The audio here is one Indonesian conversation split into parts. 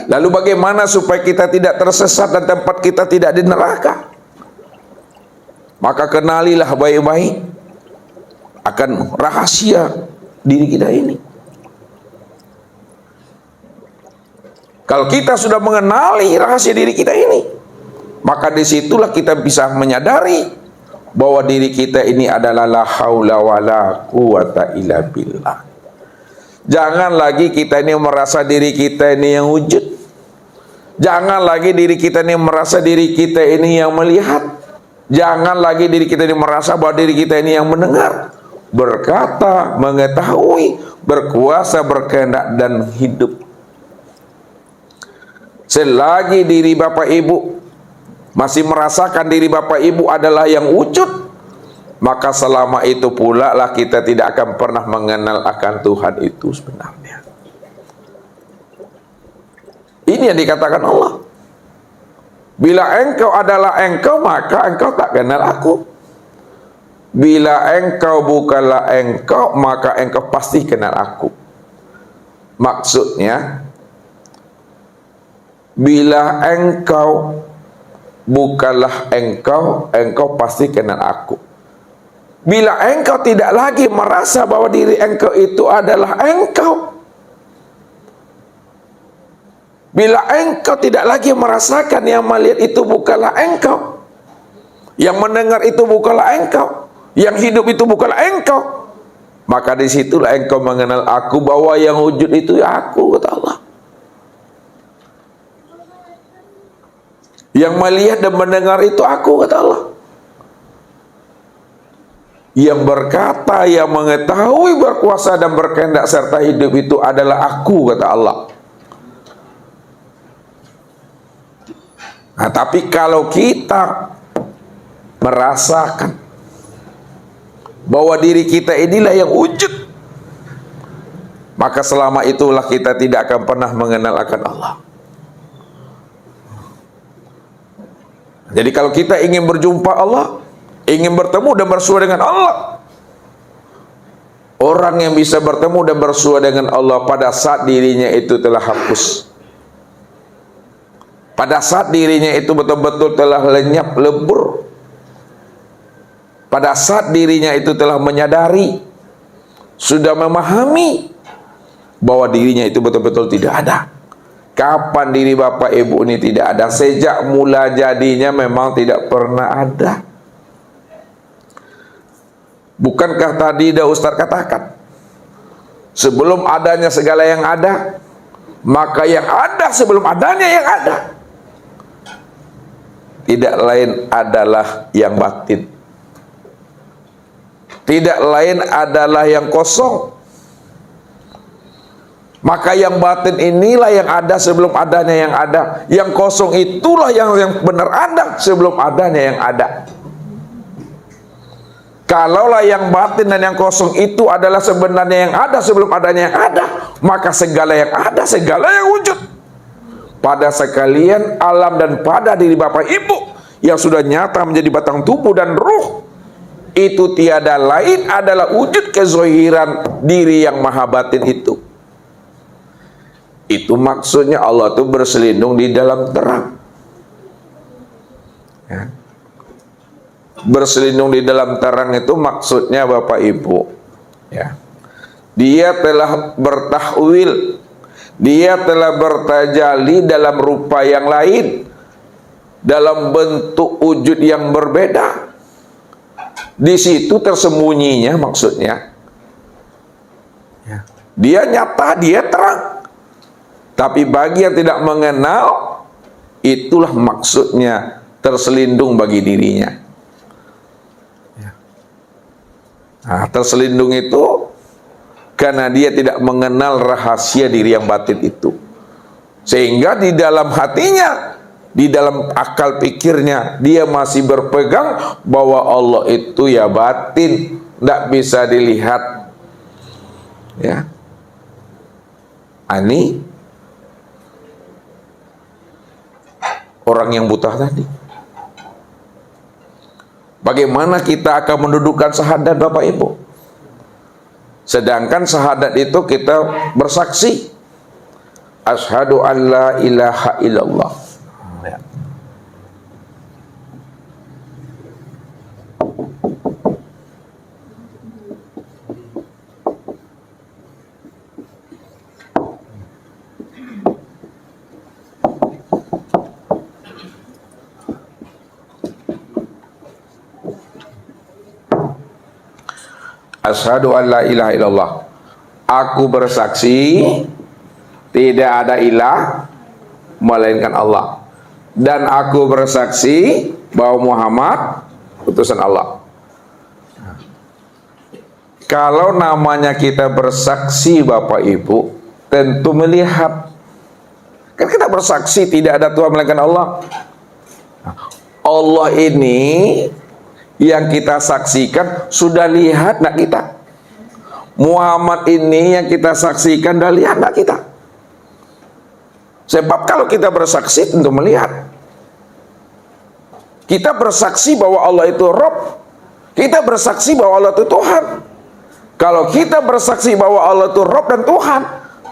Lalu bagaimana supaya kita tidak tersesat dan tempat kita tidak di neraka? Maka kenalilah baik-baik akan rahasia diri kita ini. Kalau kita sudah mengenali rahasia diri kita ini, maka disitulah kita bisa menyadari bahwa diri kita ini adalah la haula wala quwata illa billah. Jangan lagi kita ini merasa diri kita ini yang wujud. Jangan lagi diri kita ini merasa diri kita ini yang melihat. Jangan lagi diri kita ini merasa bahwa diri kita ini yang mendengar, berkata, mengetahui, berkuasa, berkehendak dan hidup. Selagi diri Bapak Ibu masih merasakan diri Bapak Ibu adalah yang wujud, maka selama itu pula lah kita tidak akan pernah mengenal akan Tuhan itu sebenarnya. Ini yang dikatakan Allah. Bila engkau adalah engkau, maka engkau tak kenal aku. Bila engkau bukanlah engkau, maka engkau pasti kenal aku. Maksudnya, bila engkau bukanlah engkau, engkau pasti kenal aku. Bila engkau tidak lagi merasa bahwa diri engkau itu adalah engkau, bila engkau tidak lagi merasakan yang melihat itu bukanlah engkau, yang mendengar itu bukanlah engkau, yang hidup itu bukanlah engkau, maka disitulah engkau mengenal aku, bahwa yang wujud itu ya aku, kata Allah. Yang melihat dan mendengar itu aku, kata Allah. Yang berkata, yang mengetahui, berkuasa dan berkehendak serta hidup itu adalah aku, kata Allah. Nah, tapi kalau kita merasakan bahwa diri kita inilah yang wujud, maka selama itulah kita tidak akan pernah mengenal akan Allah. Jadi kalau kita ingin berjumpa Allah, ingin bertemu dan bersua dengan Allah, orang yang bisa bertemu dan bersua dengan Allah pada saat dirinya itu telah hapus, pada saat dirinya itu betul-betul telah lenyap, lebur, pada saat dirinya itu telah menyadari, sudah memahami bahwa dirinya itu betul-betul tidak ada. Kapan diri Bapak Ibu ini tidak ada? Sejak mula jadinya memang tidak pernah ada. Bukankah tadi dah Ustaz katakan, sebelum adanya segala yang ada, maka yang ada sebelum adanya yang ada tidak lain adalah yang batin, tidak lain adalah yang kosong. Maka yang batin inilah yang ada sebelum adanya yang ada. Yang kosong itulah yang benar ada sebelum adanya yang ada. Kalaulah yang batin dan yang kosong itu adalah sebenarnya yang ada sebelum adanya yang ada, maka segala yang ada, segala yang wujud pada sekalian alam dan pada diri Bapak Ibu yang sudah nyata menjadi batang tubuh dan ruh, itu tiada lain adalah wujud kezohiran diri yang maha batin itu. Itu maksudnya Allah itu berselindung di dalam terang, ya. Berselindung di dalam terang itu maksudnya Bapak Ibu, ya, dia telah bertahwil, dia telah bertajali dalam rupa yang lain, dalam bentuk wujud yang berbeda. Di situ tersembunyinya maksudnya, ya. Dia nyata, dia terang. Tapi bagi yang tidak mengenal, itulah maksudnya terselindung bagi dirinya. Nah, terselindung itu karena dia tidak mengenal rahasia diri yang batin itu. Sehingga di dalam hatinya, di dalam akal pikirnya, dia masih berpegang bahwa Allah itu ya batin, tidak bisa dilihat. Ya, ini orang yang buta tadi. Bagaimana kita akan mendudukkan syahadat Bapak Ibu? Sedangkan syahadat itu kita bersaksi Asyhadu an la ilaha illallah. Ya. Asyhadu an la ilaha illallah. Aku bersaksi tidak ada ilah melainkan Allah. Dan aku bersaksi bahwa Muhammad utusan Allah. Kalau namanya kita bersaksi Bapak Ibu, tentu melihat. Kan kita bersaksi tidak ada Tuhan melainkan Allah. Allah ini yang kita saksikan sudah lihat nak kita. Muhammad ini yang kita saksikan sudah lihat nak kita. Sebab kalau kita bersaksi tentu melihat. Kita bersaksi bahwa Allah itu Rabb. Kita bersaksi bahwa Allah itu Tuhan. Kalau kita bersaksi bahwa Allah itu Rabb dan Tuhan,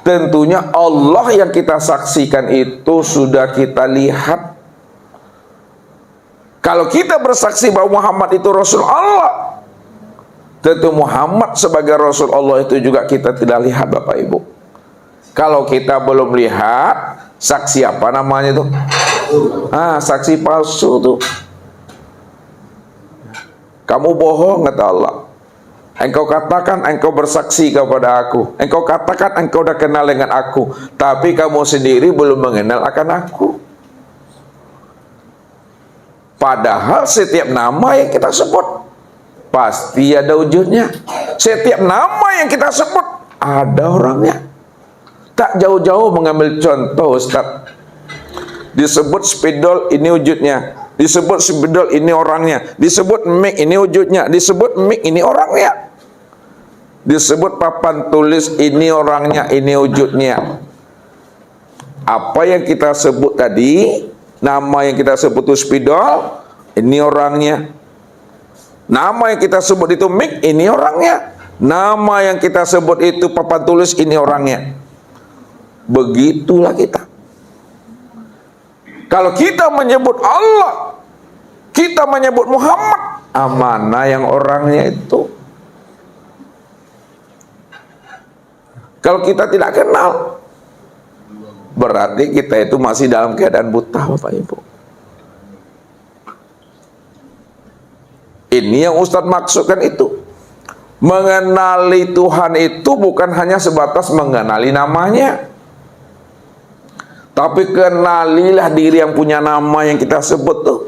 tentunya Allah yang kita saksikan itu sudah kita lihat. Kalau kita bersaksi bahwa Muhammad itu Rasul Allah, tentu Muhammad sebagai Rasul Allah itu juga kita tidak lihat Bapak Ibu. Kalau kita belum lihat, saksi apa namanya itu? Saksi palsu tuh. Kamu bohong kata Allah. Engkau katakan engkau bersaksi kepada aku. Engkau katakan engkau sudah kenal dengan aku. Tapi kamu sendiri belum mengenal akan aku. Padahal setiap nama yang kita sebut pasti ada wujudnya. Setiap nama yang kita sebut ada orangnya. Tak jauh-jauh mengambil contoh Ustaz. Disebut spidol ini wujudnya. Disebut spidol ini orangnya. Disebut mic ini wujudnya. Disebut mic ini orangnya. Disebut papan tulis ini orangnya, ini wujudnya. Apa yang kita sebut tadi, nama yang kita sebut itu spidol, ini orangnya. Nama yang kita sebut itu mic, ini orangnya. Nama yang kita sebut itu papan tulis, ini orangnya. Begitulah kita. Kalau kita menyebut Allah, kita menyebut Muhammad, mana yang orangnya itu? Kalau kita tidak kenal, berarti kita itu masih dalam keadaan buta Bapak Ibu. Ini yang Ustadz maksudkan itu. Mengenali Tuhan itu bukan hanya sebatas mengenali namanya, tapi kenalilah diri yang punya nama yang kita sebut tuh.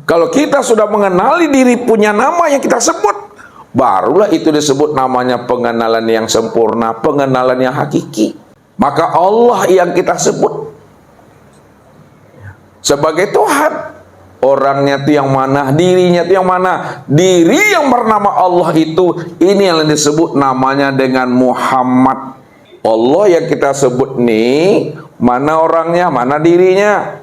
Kalau kita sudah mengenali diri punya nama yang kita sebut, barulah itu disebut namanya pengenalan yang sempurna, pengenalan yang hakiki. Maka Allah yang kita sebut sebagai Tuhan. Orangnya itu yang mana, dirinya itu yang mana. Diri yang bernama Allah itu, ini yang disebut namanya dengan Muhammad. Allah yang kita sebut nih, mana orangnya, mana dirinya,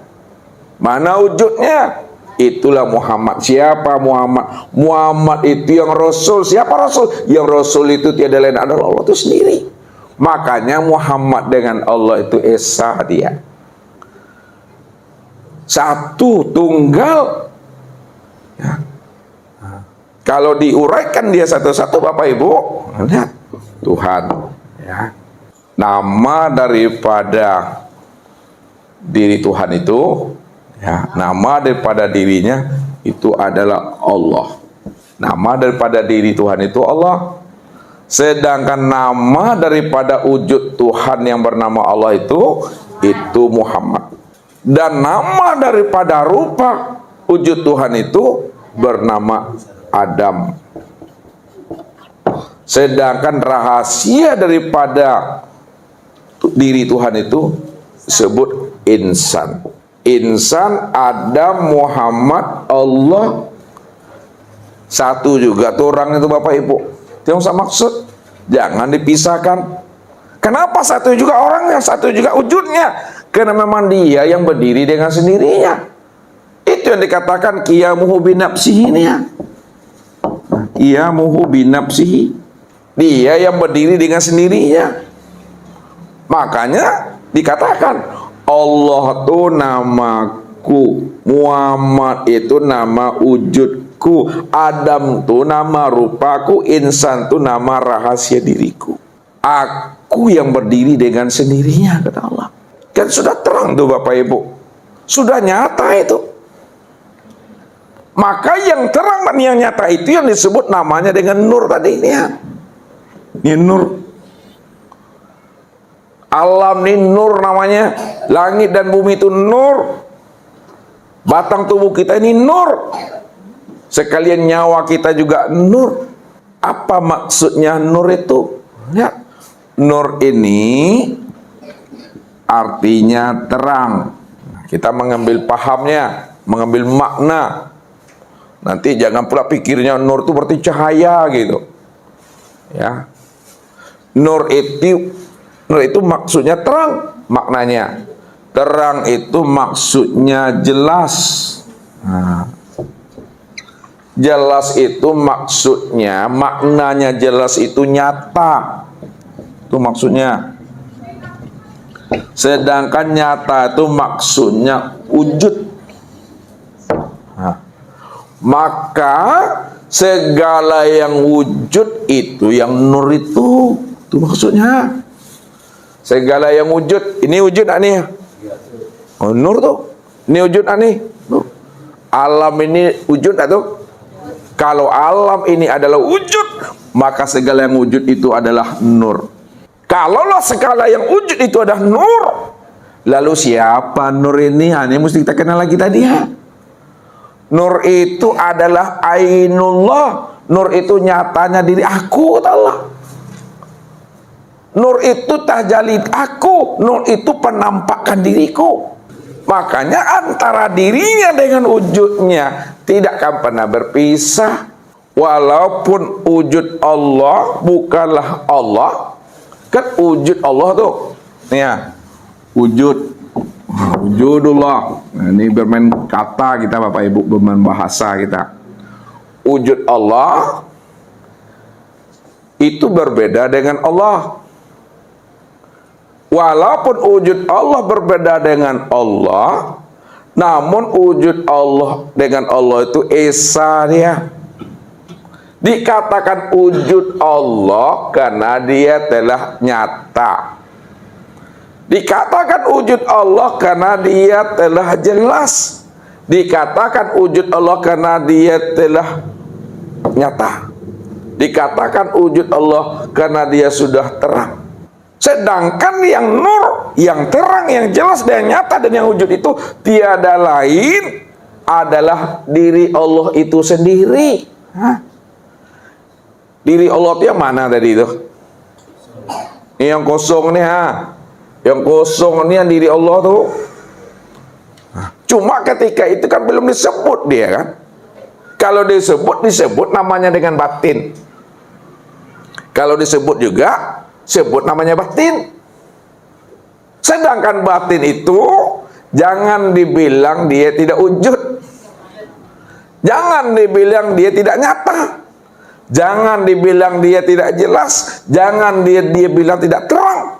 mana wujudnya. Itulah Muhammad. Siapa Muhammad? Muhammad itu yang Rasul. Siapa Rasul? Yang Rasul itu tiada lain adalah Allah itu sendiri. Makanya Muhammad dengan Allah itu esa dia. Satu, tunggal. Ya. Kalau diuraikan dia satu-satu Bapak Ibu, lihat Tuhan. Ya. Nama daripada diri Tuhan itu, ya, nama daripada dirinya itu adalah Allah. Nama daripada diri Tuhan itu Allah. Sedangkan nama daripada wujud Tuhan yang bernama Allah itu Muhammad. Dan nama daripada rupa wujud Tuhan itu bernama Adam. Sedangkan rahasia daripada diri Tuhan itu disebut insan. Insan, Adam, Muhammad, Allah. Satu juga tuh orang itu Bapak Ibu. Itu yang saya maksud. Jangan dipisahkan. Kenapa satu juga orangnya, satu juga wujudnya? Karena memang dia yang berdiri dengan sendirinya. Itu yang dikatakan qiyamuhu binafsihi ini ya. Qiyamuhu binafsihi. Dia yang berdiri dengan sendirinya. Makanya Dikatakan Allah tuh namaku, Muhammad itu nama wujudku, Adam tuh nama rupaku, insan tuh nama rahasia diriku. Aku yang berdiri dengan sendirinya, kata Allah. Kan sudah terang tuh Bapak Ibu, sudah nyata itu. Maka yang terang dan yang nyata itu yang disebut namanya dengan nur tadi ini ya. Ini nur. Alam ini nur namanya. Langit dan bumi itu nur. Batang tubuh kita ini nur. Sekalian nyawa kita juga nur. Apa maksudnya nur itu? Ya. Nur ini artinya terang. Kita mengambil pahamnya, mengambil makna. Nanti jangan pula pikirnya nur itu berarti cahaya gitu. Ya. Nur itu maksudnya terang, maknanya. Terang itu maksudnya jelas. Nah, jelas itu maksudnya, maknanya jelas itu nyata. Itu maksudnya. Sedangkan nyata itu maksudnya wujud. Nah, maka segala yang wujud itu yang nur itu maksudnya. Segala yang wujud, ini wujud nih. Oh, nur tuh. Ini wujud nih. Nur. Alam ini wujud atau? Kalau alam ini adalah wujud, maka segala yang wujud itu adalah nur. Kalaulah segala yang wujud itu adalah nur, lalu siapa nur ini? Ini mesti kita kenal lagi tadi ya. Nur itu adalah ainullah. Nur itu nyatanya diri aku, Allah. Nur itu tajalli aku. Nur itu penampakan diriku. Makanya antara dirinya dengan wujudnya tidak akan pernah berpisah. Walaupun wujud Allah bukanlah Allah, kan wujud Allah tuh, ya, wujud, wujudullah. Nah, ini bermain kata kita Bapak Ibu, bermain bahasa kita. Wujud Allah itu berbeda dengan Allah. Walaupun wujud Allah berbeda dengan Allah, namun wujud Allah dengan Allah itu esa dia. Dikatakan wujud Allah karena dia telah nyata. Dikatakan wujud Allah karena dia telah jelas. Dikatakan wujud Allah karena dia telah nyata. Dikatakan wujud Allah karena dia sudah terang. Sedangkan yang nur, yang terang, yang jelas dan nyata dan yang wujud itu tiada lain adalah diri Allah itu sendiri. Hah? Diri Allah itu yang mana tadi itu? Ini yang kosong nih ha. Yang kosong ini yang diri Allah tuh. Cuma ketika itu kan belum disebut dia kan. Kalau disebut namanya dengan batin. Kalau disebut juga sebut namanya batin. Sedangkan batin itu jangan dibilang dia tidak wujud. Jangan dibilang dia tidak nyata. Jangan dibilang dia tidak jelas. Jangan dia bilang tidak terang.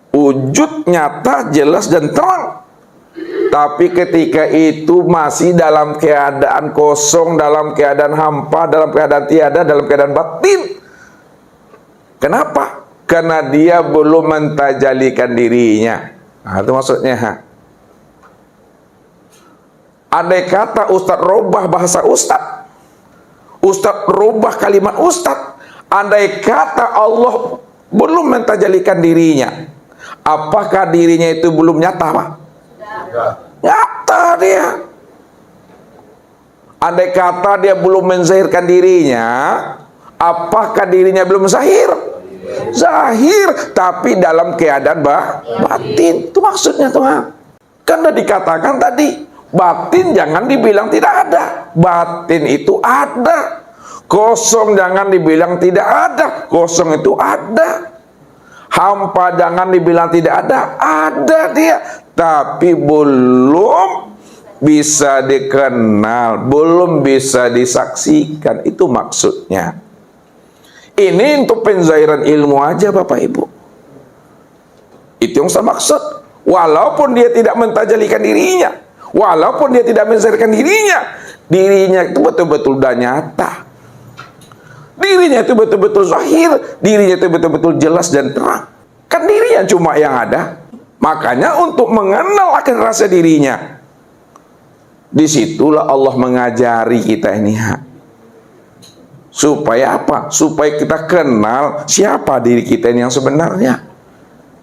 Wujud, nyata, jelas dan terang. Tapi ketika itu masih dalam keadaan kosong, dalam keadaan hampa, dalam keadaan tiada, dalam keadaan batin. Kenapa? Karena dia belum mentajalikan dirinya. Nah, itu maksudnya. Andai kata Ustadz rubah bahasa Ustadz, Ustadz rubah kalimat Ustadz, andai kata Allah belum mentajalikan dirinya, apakah dirinya itu belum nyata, Pak? Nyata dia. Andai kata dia belum menzahirkan dirinya, apakah dirinya belum zahir? Zahir, tapi dalam keadaan batin. Itu maksudnya Tuhan. Kan udah dikatakan tadi, batin jangan dibilang tidak ada. Batin itu ada. Kosong jangan dibilang tidak ada. Kosong itu ada. Hampa jangan dibilang tidak ada. Ada dia. Tapi belum bisa dikenal, belum bisa disaksikan. Itu maksudnya. Ini untuk penzahiran ilmu aja Bapak Ibu. Itu yang saya maksud. Walaupun dia tidak mentajalikan dirinya, walaupun dia tidak menzahirkan dirinya itu betul-betul udah nyata. Dirinya itu betul-betul zahir, dirinya itu betul-betul jelas dan terang. Kan dirinya cuma yang ada. Makanya untuk mengenal akan rasa dirinya, disitulah Allah mengajari kita ini. Supaya apa? Supaya kita kenal siapa diri kita ini yang sebenarnya.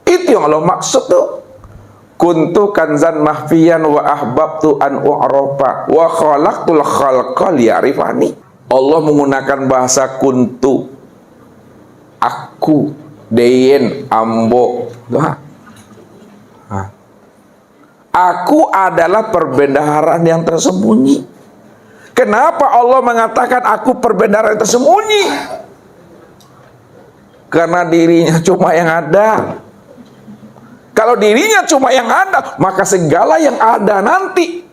Itu yang Allah maksud tuh. Kuntu kanzan mahfiyan wa ahbabtu an u'rafa wa khalaqtul khalqa liya'rifani. Allah menggunakan bahasa kuntu. Aku, deyen, ambo. Aku adalah perbendaharaan yang tersembunyi. Kenapa Allah mengatakan aku perbendaharaan yang tersembunyi? Karena dirinya cuma yang ada. Kalau dirinya cuma yang ada, maka segala yang ada nanti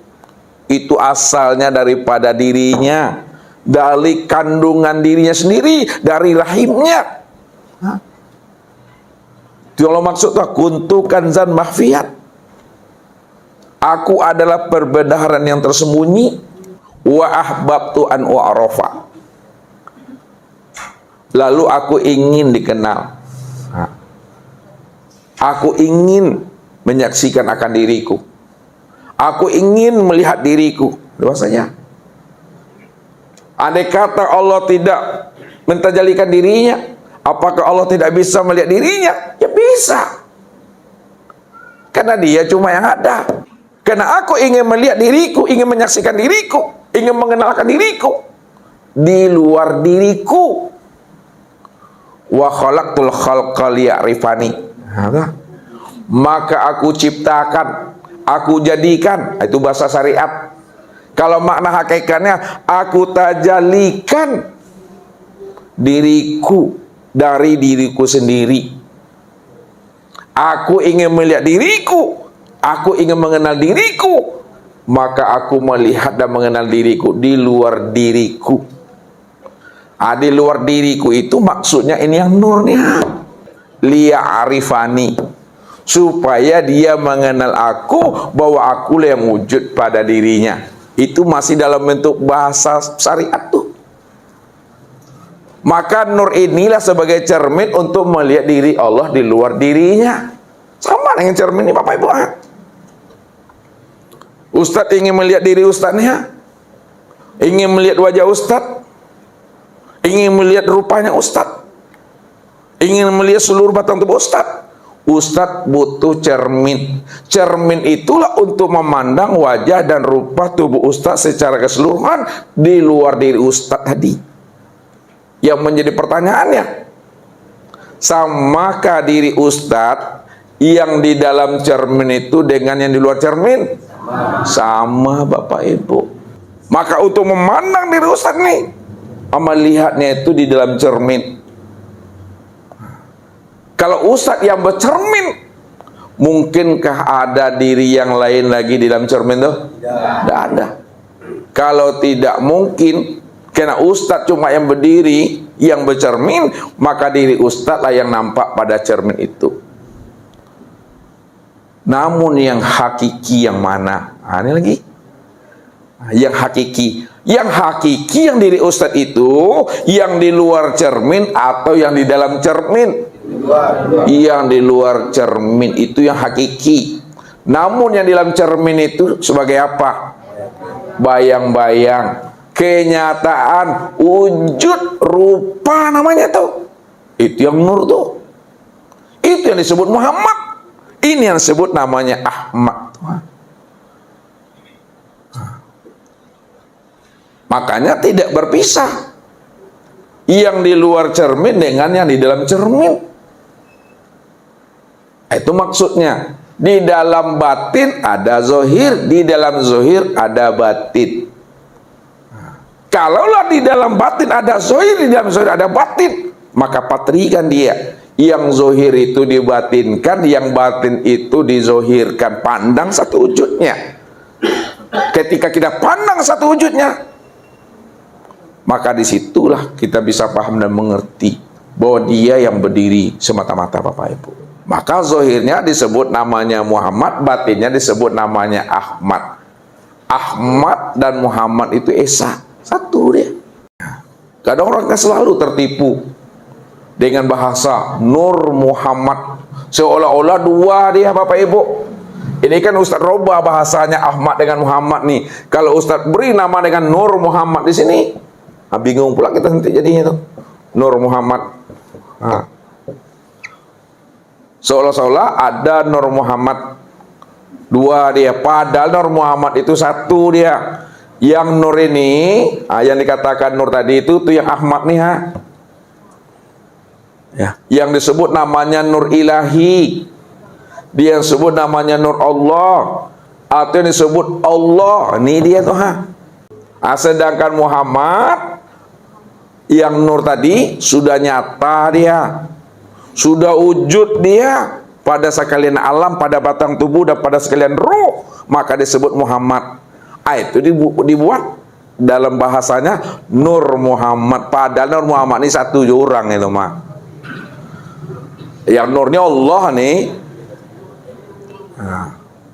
itu asalnya daripada dirinya, dari kandungan dirinya sendiri, dari rahimnya. Itu Allah maksudnya kuntu kanzan mahfiyat. Aku adalah perbendaharaan yang tersembunyi. Wa ahbabtu an u'rafa. Lalu aku ingin dikenal. Aku ingin menyaksikan akan diriku. Aku ingin melihat diriku. Bahasanya, andai kata Allah tidak mentajalikan dirinya, apakah Allah tidak bisa melihat dirinya? Ya bisa. Karena dia cuma yang ada. Karena aku ingin melihat diriku, ingin menyaksikan diriku, ingin mengenalkan diriku di luar diriku. Wa khalaqtul khalqa liya'rifani. Maka aku ciptakan, aku jadikan, itu bahasa syariat. Kalau makna hakikatnya, aku tajalikan diriku dari diriku sendiri. Aku ingin melihat diriku, aku ingin mengenal diriku, maka aku melihat dan mengenal diriku di luar diriku. Di luar diriku itu maksudnya ini yang nurnya. Liya'rifani, supaya dia mengenal aku, bahwa akulah yang wujud pada dirinya. Itu masih dalam bentuk bahasa syariat tuh. Maka nur inilah sebagai cermin untuk melihat diri Allah di luar dirinya. Sama dengan cermin ini Bapak Ibu. Ustadz ingin melihat diri ustadznya, ingin melihat wajah ustadz, ingin melihat rupanya ustadz, ingin melihat seluruh batang tubuh ustadz. Ustadz butuh cermin. Cermin itulah untuk memandang wajah dan rupa tubuh ustadz secara keseluruhan di luar diri ustadz tadi. Yang menjadi pertanyaannya, samakah diri ustadz yang di dalam cermin itu dengan yang di luar cermin? Sama Bapak Ibu. Maka untuk memandang diri ustadz nih, melihatnya itu di dalam cermin. Kalau ustadz yang bercermin, mungkinkah ada diri yang lain lagi di dalam cermin tuh? Tidak ada. Kalau tidak mungkin, karena ustadz cuma yang berdiri, yang bercermin, maka diri ustadz lah yang nampak pada cermin itu. Namun yang hakiki yang mana? Ini lagi. Yang hakiki. Yang hakiki yang diri ustadz itu, yang di luar cermin atau yang di dalam cermin? Yang di luar cermin itu yang hakiki. Namun yang di dalam cermin itu sebagai apa? Bayang-bayang, kenyataan, wujud, rupa namanya tuh. Itu yang nur tuh. Itu yang disebut Muhammad. Ini yang disebut namanya Ahmad. Makanya tidak berpisah yang di luar cermin dengan yang di dalam cermin. Itu maksudnya, di dalam batin ada zohir, di dalam zohir ada batin. Kalaulah di dalam batin ada zohir, di dalam zohir ada batin, maka patrikan dia. Yang zohir itu dibatinkan, yang batin itu dizohirkan. Pandang satu wujudnya. Ketika kita pandang satu wujudnya, maka disitulah kita bisa paham dan mengerti bahwa dia yang berdiri semata-mata Bapak Ibu. Maka zohirnya disebut namanya Muhammad, batinnya disebut namanya Ahmad. Ahmad dan Muhammad itu esa, satu dia. Kadang orang kan selalu tertipu dengan bahasa Nur Muhammad, seolah-olah dua dia Bapak Ibu. Ini kan Ustaz robah bahasanya Ahmad dengan Muhammad nih. Kalau Ustaz beri nama dengan Nur Muhammad di sini, bingung pula kita nanti jadinya tuh. Nur Muhammad. Seolah-olah ada Nur Muhammad dua dia, padahal Nur Muhammad itu satu dia. Yang Nur ini, yang dikatakan Nur tadi itu tuh yang Ahmad nih ya. Yang disebut namanya Nur Ilahi, dia yang sebut namanya Nur Allah, atau yang disebut Allah, ini dia tuh sedangkan Muhammad yang Nur tadi sudah nyata dia, sudah wujud dia pada sekalian alam, pada batang tubuh dan pada sekalian ruh, maka disebut Muhammad. Itu dibuat dalam bahasanya Nur Muhammad, padahal Nur Muhammad ini satu orang itu mah. Yang nurnya Allah nih,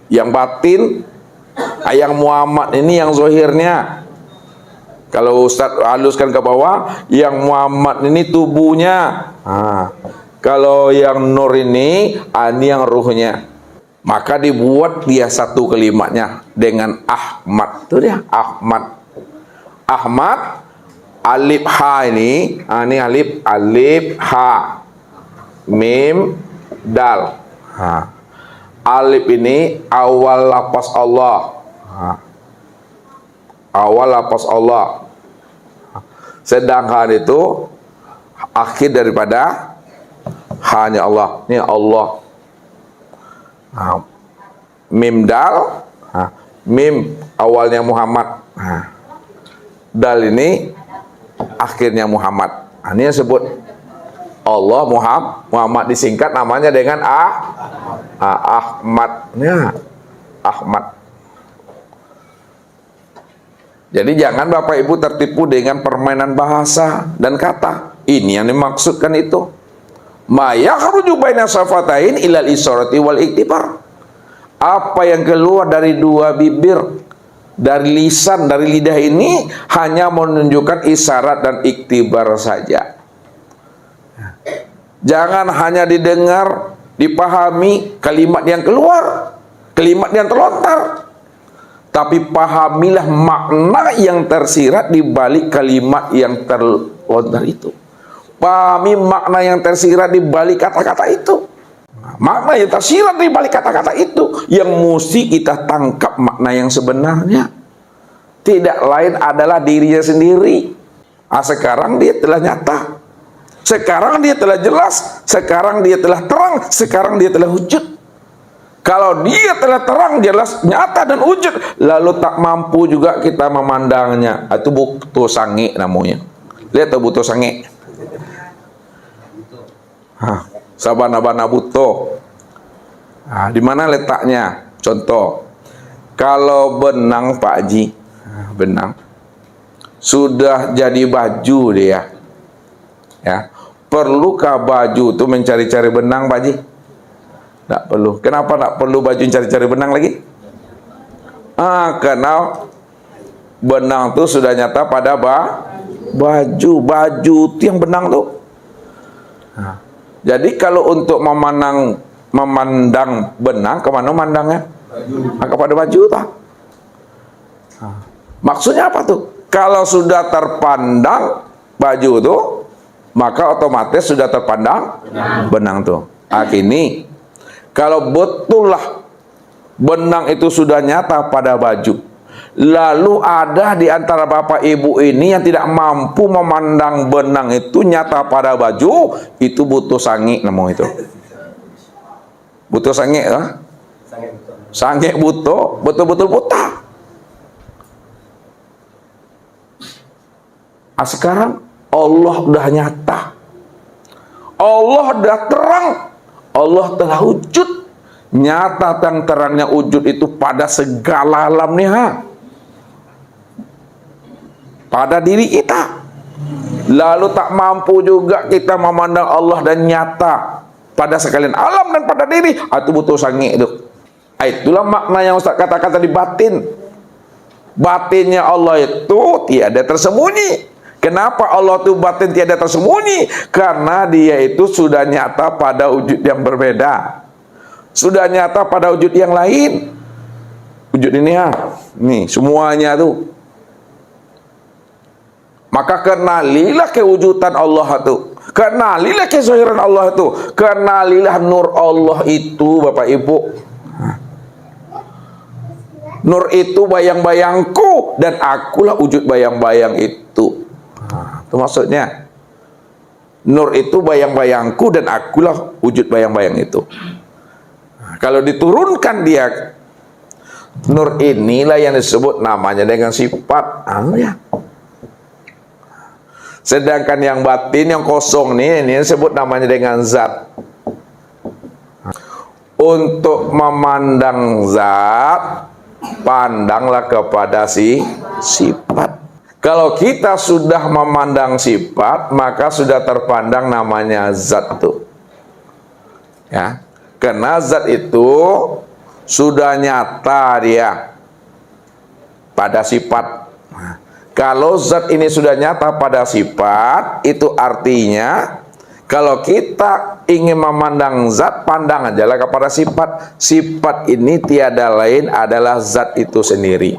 yang batin, yang Muhammad ini yang zohirnya. Kalau Ustaz haluskan ke bawah, yang Muhammad ini tubuhnya. Kalau yang Nur ini yang ruhnya. Maka dibuat dia satu kalimatnya dengan Ahmad. Itu dia Ahmad. Ahmad alif ha ini, ini alif ha mim dal. Alif ini awal lafaz Allah. Awal lafaz Allah. Sedangkan itu akhir daripada hanya Allah. Ini Allah. Mim dal, mim awalnya Muhammad, dal ini akhirnya Muhammad. Ini yang sebut Allah Muhammad disingkat namanya dengan Ahmad. Ya, Ahmad. Jadi jangan Bapak Ibu tertipu dengan permainan bahasa dan kata. Ini yang dimaksudkan itu. Ma yakhruju baina safatain ilal isharati wal iktibar. Apa yang keluar dari dua bibir, dari lisan, dari lidah ini hanya menunjukkan isyarat dan iktibar saja. Jangan hanya didengar, dipahami kalimat yang keluar, kalimat yang terlontar, tapi pahamilah makna yang tersirat di balik kalimat yang terlontar itu. Pahami makna yang tersirat di balik kata-kata itu. Makna yang tersirat di balik kata-kata itu yang mesti kita tangkap makna yang sebenarnya. Tidak lain adalah dirinya sendiri. Sekarang dia telah nyata. Sekarang dia telah jelas. Sekarang dia telah terang. Sekarang dia telah wujud. Kalau dia telah terang, jelas, nyata dan wujud, lalu tak mampu juga kita memandangnya. Itu butuh sange namanya. Lihat tuh butuh sange. Sabana-bana buto. Di mana letaknya? Contoh, kalau benang Pak Haji, benang sudah jadi baju dia, ya, perlukah baju itu mencari-cari benang Pak Haji? Tidak perlu. Kenapa tidak perlu baju cari-cari benang lagi? Karena benang itu sudah nyata pada baju itu yang benang tuh. Jadi kalau untuk memandang benang, kemana mandangnya? Kepada baju tak? Maksudnya apa tuh? Kalau sudah terpandang baju tuh, maka otomatis sudah terpandang benang tuh. Ini kalau betul lah benang itu sudah nyata pada baju, lalu ada di antara Bapak Ibu ini yang tidak mampu memandang benang itu nyata pada baju, itu butuh sange namanya itu. Butuh sange, sange butuh, betul-betul buta. Sekarang Allah udah nyata, Allah udah terang, Allah telah wujud. Nyata dan terangnya wujud itu pada segala alam nih, pada diri kita. Lalu tak mampu juga kita memandang Allah dan nyata pada sekalian alam dan pada diri, itu butuh sangi itu. Itulah makna yang Ustaz katakan tadi, batin. Batinnya Allah itu tiada tersembunyi. Kenapa Allah itu batin tiada tersembunyi? Karena dia itu sudah nyata pada wujud yang berbeda, sudah nyata pada wujud yang lain. Wujud ini ya, nih semuanya tuh. Maka kenalilah kewujudan Allah itu, kenalilah kezahiran Allah itu, kenalilah nur Allah itu, Bapak Ibu. Nur itu bayang-bayangku dan akulah wujud bayang-bayang itu. Itu maksudnya. Nur itu bayang-bayangku dan akulah wujud bayang-bayang itu. Kalau diturunkan dia, nur inilah yang disebut namanya dengan sifat. Ya. Sedangkan yang batin, yang kosong ini disebut namanya dengan zat. Untuk memandang zat, pandanglah kepada sifat. Kalau kita sudah memandang sifat, maka sudah terpandang namanya zat tuh. Ya, karena zat itu sudah nyata dia pada sifat. Kalau zat ini sudah nyata pada sifat, itu artinya kalau kita ingin memandang zat, pandang ajalah kepada sifat. Sifat ini tiada lain adalah zat itu sendiri.